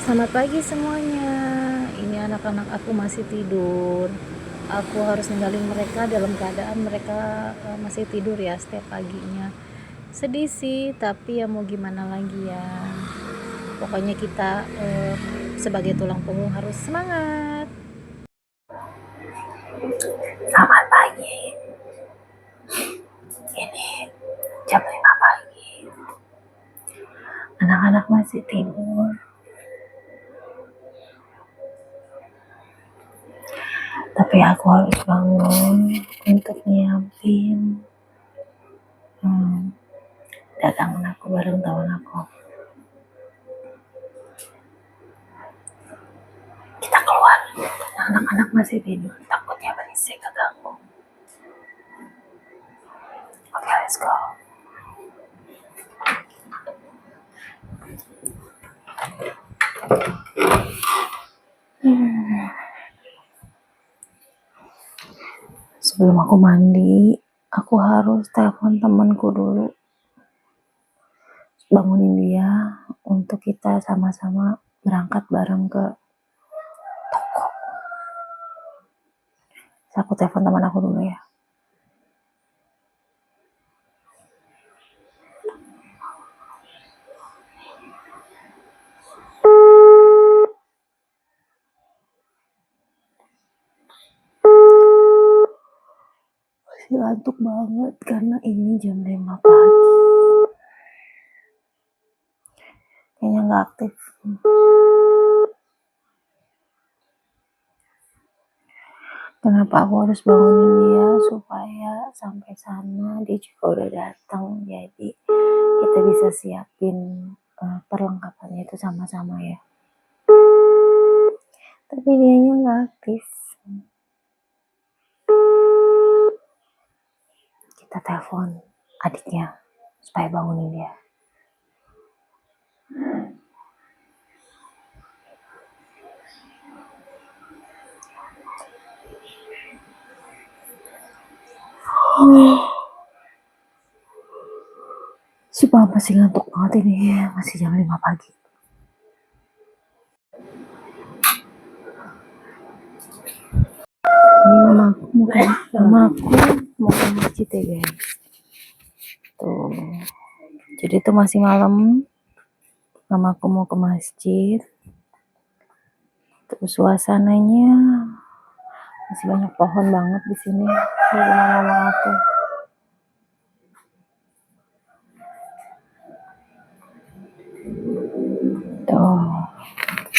Selamat pagi semuanya. Ini anak-anak aku masih tidur. Aku harus ninggalin mereka dalam keadaan mereka masih tidur ya setiap paginya. Sedih sih, tapi ya mau gimana lagi ya. Pokoknya kita sebagai tulang punggung harus semangat. Selamat pagi. Ini jam 5 pagi. Anak-anak masih tidur. Tapi aku harus bangun untuk nyiapin dagangan aku bareng teman aku. Kita keluar. Anak-anak masih tidur. Takutnya berisik keganggu. Oke, let's go. Sebelum aku mandi, aku harus telepon temanku dulu. Bangunin dia untuk kita sama-sama berangkat bareng ke toko. Aku telepon teman aku dulu ya. Masih ngantuk banget karena ini jam 5 pagi. Kayaknya nggak aktif. Kenapa aku harus bangunin dia supaya sampai sana dia juga udah datang, jadi kita bisa siapin perlengkapannya itu sama-sama ya. Tapi dianya nggak aktif. Kita telepon adiknya supaya bangunin dia. Si Papa masih ngantuk banget ini, masih jam 5 pagi. Ini mamaku mau ke masjid ya guys. Tuh. Jadi itu masih malam. Mamaku mau ke masjid. Terus suasananya masih banyak pohon banget di sini di rumah mama aku. Tuh.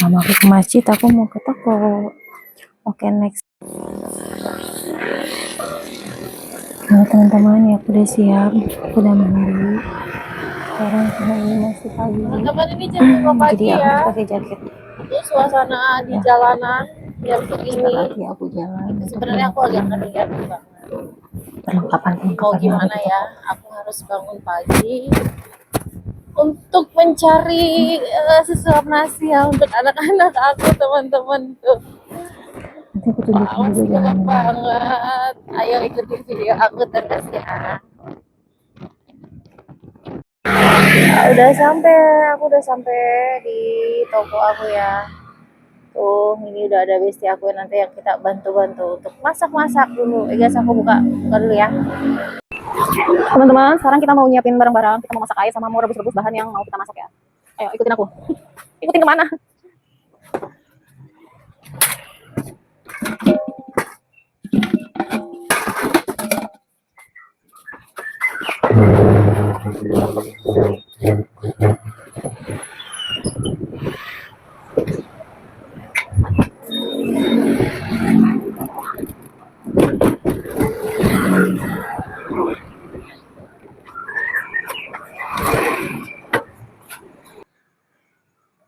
Mamaku ke masjid, aku mau ke toko. Oke, next. Halo teman-teman, ya aku udah siap, aku udah mandi. Sekarang ini masih pagi. Teman-teman, ini jam 5 pagi jadi ya. aku pakai jaket. Itu suasana di jalanan jam segini. Lagi aku jalan. Sebenarnya aku agak ngeliat banget. Perlengkapan Mau gimana ya? Aku harus bangun pagi untuk mencari sesuap nasi ya untuk anak-anak aku, teman-teman tuh. Nanti aku tunjukin juga Senang jalannya. banget. Ayo ikutin video aku terus ya. Aku udah sampai di toko aku ya. Tuh, ini udah ada bestie aku nanti yang kita bantu-bantu untuk masak-masak dulu. Guys, aku buka dulu ya. Teman-teman, sekarang kita mau nyiapin barang-barang. Kita mau masak air sama mau rebus-rebus bahan yang mau kita masak ya. Ayo, ikutin aku. Ikutin kemana?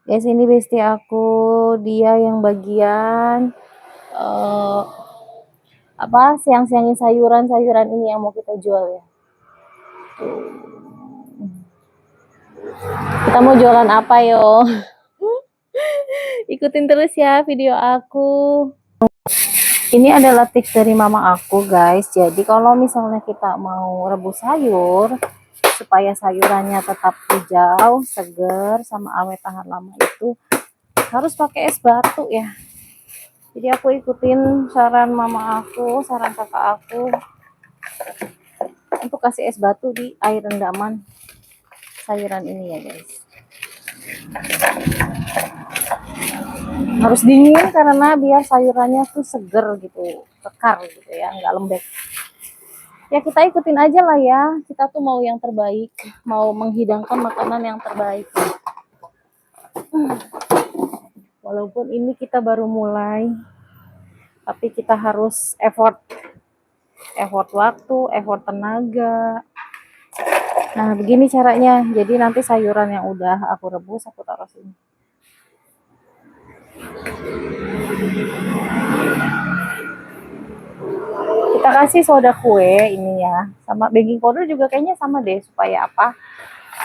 Guys, ini bestie aku, dia yang bagian siang-siangin sayuran-sayuran ini yang mau kita jual ya. Kita mau jualan apa yo? Ikutin terus ya video aku. Ini adalah tips dari mama aku guys. Jadi kalau misalnya kita mau rebus sayur supaya sayurannya tetap hijau, segar, sama awet tahan lama itu harus pakai es batu ya. Jadi aku ikutin saran mama aku, saran kakak aku untuk kasih es batu di air rendaman sayuran ini ya guys. Harus dingin karena biar sayurannya tuh seger gitu, kekar gitu ya, nggak lembek. Ya kita ikutin aja lah ya, kita tuh mau yang terbaik, mau menghidangkan makanan yang terbaik. Walaupun ini kita baru mulai, tapi kita harus effort waktu, effort tenaga. Nah begini caranya, jadi nanti sayuran yang udah aku rebus aku taruh sini. Kita kasih soda kue ini ya, sama baking powder juga kayaknya sama deh, supaya apa?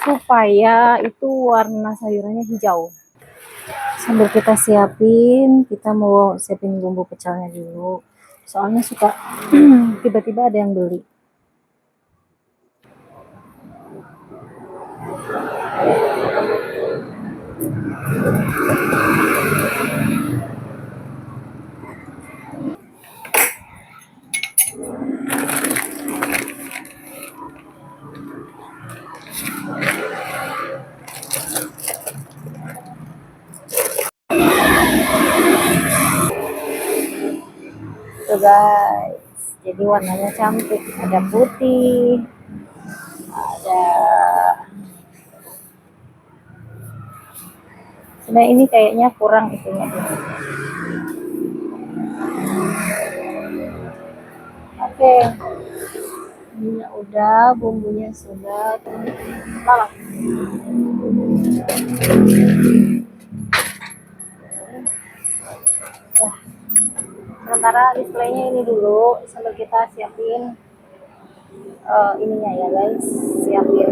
Supaya itu warna sayurannya hijau. Sambil kita siapin, kita mau siapin bumbu pecelnya dulu. Soalnya suka tiba-tiba ada yang beli. Tuh guys, jadi warnanya cantik, ada putih, ada sebenarnya ini kayaknya kurang itunya deh. Oke, ini udah, bumbunya sudah lalang. Nah, sementara displaynya ini dulu sambil kita siapin ininya ya guys, siapin.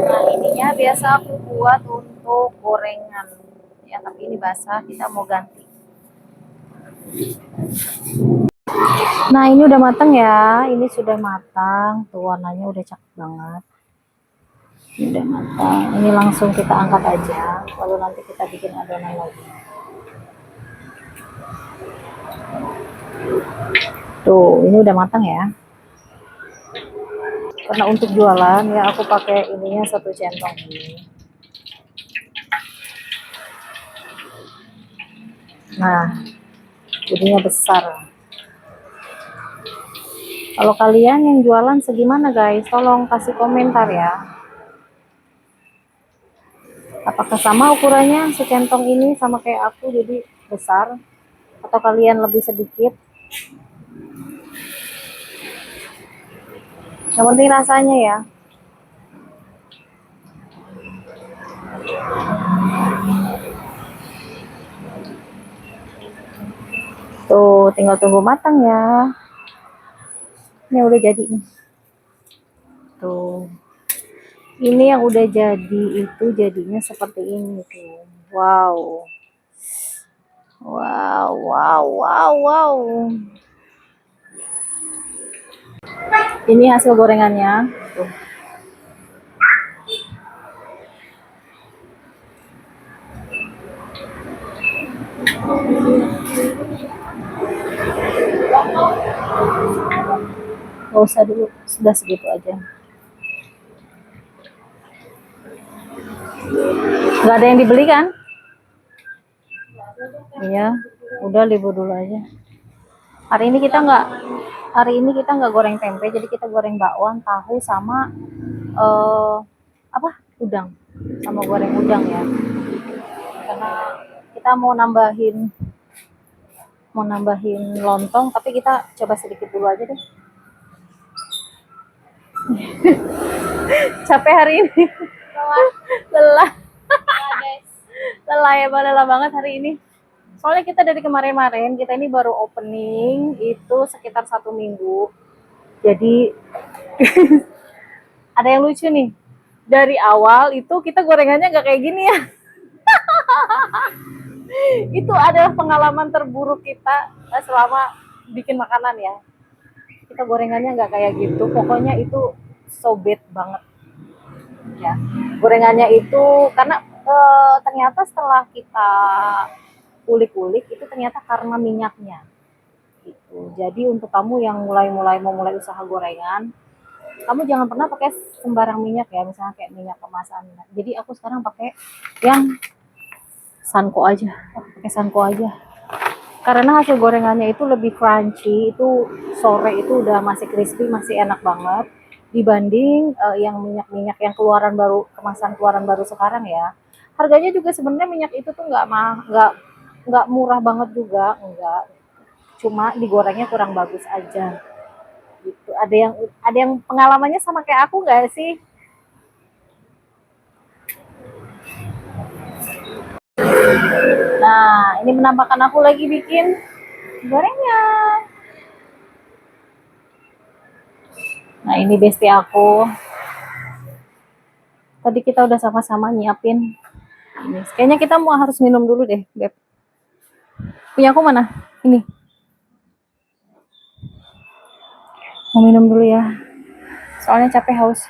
Nah ininya biasa aku buat untuk gorengan ya, tapi ini basah, kita mau ganti. Nah ini udah matang ya, ini sudah matang, tuh warnanya udah cakep banget. Ini udah matang, ini langsung kita angkat aja, lalu nanti kita bikin adonan lagi. Tuh ini udah matang ya. Karena untuk jualan ya aku pakai ininya 1 centong ini. Nah jadinya besar. Kalau kalian yang jualan segimana guys, tolong kasih komentar ya. Apakah sama ukurannya secentong ini sama kayak aku jadi besar, atau kalian lebih sedikit? Yang penting rasanya ya. Tuh tinggal tunggu matang ya. Ini udah jadi nih. Tuh. Ini yang udah jadi itu jadinya seperti ini tuh. Wow. Wow, wow, wow, wow. Ini hasil gorengannya. Tuh. Gak usah dulu, sudah segitu aja. Gak ada yang dibeli kan? Iya, udah libur dulu aja. Hari ini kita nggak goreng tempe, jadi kita goreng bakwan, tahu sama udang, sama goreng udang ya. Karena kita mau nambahin lontong, tapi kita coba sedikit dulu aja deh. Capek hari ini. Lelah. Lelah banget hari ini. Soalnya kita dari kemarin-kemarin, kita ini baru opening itu sekitar 1 minggu. Jadi ada yang lucu nih. Dari awal itu kita gorengannya nggak kayak gini ya. Itu adalah pengalaman terburuk kita selama bikin makanan ya. Kita gorengannya nggak kayak gitu. Pokoknya itu sobet banget. Ya, gorengannya itu karena Ternyata setelah kita ulik-ulik itu ternyata karena minyaknya gitu. Jadi untuk kamu yang mau mulai usaha gorengan, kamu jangan pernah pakai sembarang minyak ya, misalnya kayak minyak kemasan. Jadi aku sekarang pakai yang Sanko aja, pakai Sanko aja. Karena hasil gorengannya itu lebih crunchy, itu sore itu udah masih crispy, masih enak banget dibanding yang minyak-minyak yang keluaran baru, kemasan keluaran baru sekarang ya. Harganya juga sebenarnya minyak itu tuh nggak murah banget juga, enggak. Cuma digorengnya kurang bagus aja. Gitu. Ada yang pengalamannya sama kayak aku nggak sih? Nah, ini menampakkan aku lagi bikin gorengan. Nah, ini bestie aku. Tadi kita udah sama-sama nyiapin. Ini. Kayaknya kita mau harus minum dulu deh, Beb. Punya aku mana? Ini. Mau minum dulu ya. Soalnya capek haus.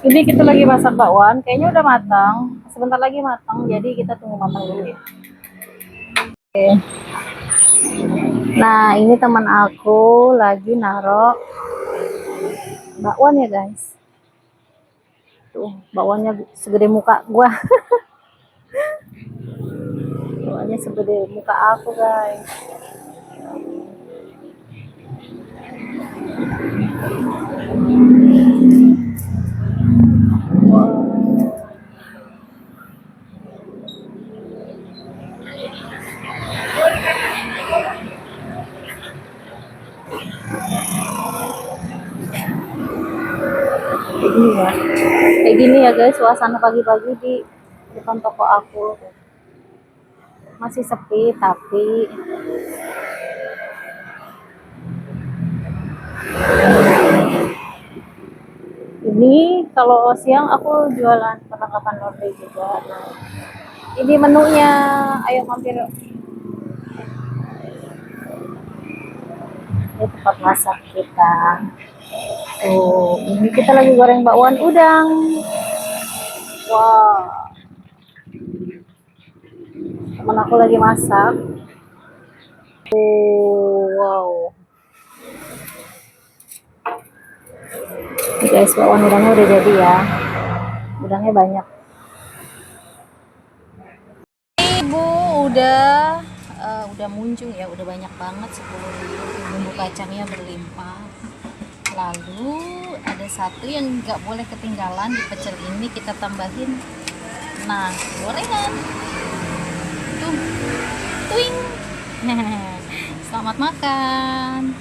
Ini kita lagi masak bakwan, kayaknya udah matang. Sebentar lagi matang, jadi kita tunggu matang dulu ya. Oke. Nah, ini teman aku lagi naro bakwan ya guys. Tuh, bakwannya segede muka gua. Bakwannya segede muka aku guys. Kayak gini ya guys, suasana pagi-pagi di depan toko aku. Masih sepi tapi ini kalau siang aku jualan perlengkapan laundry juga. Ini menunya, ayo mampir. Ini tempat masak kita. Tuh, ini kita lagi goreng bakwan udang. Wow, teman aku lagi masak. Wow. Ini guys, bakwan udangnya udah jadi ya. Udangnya banyak. Ibu udah muncung ya, udah banyak banget 10.000. Bumbu kacangnya berlimpah. Lalu ada satu yang nggak boleh ketinggalan di pecel ini, kita tambahin gorengan tuh, twing. Selamat makan.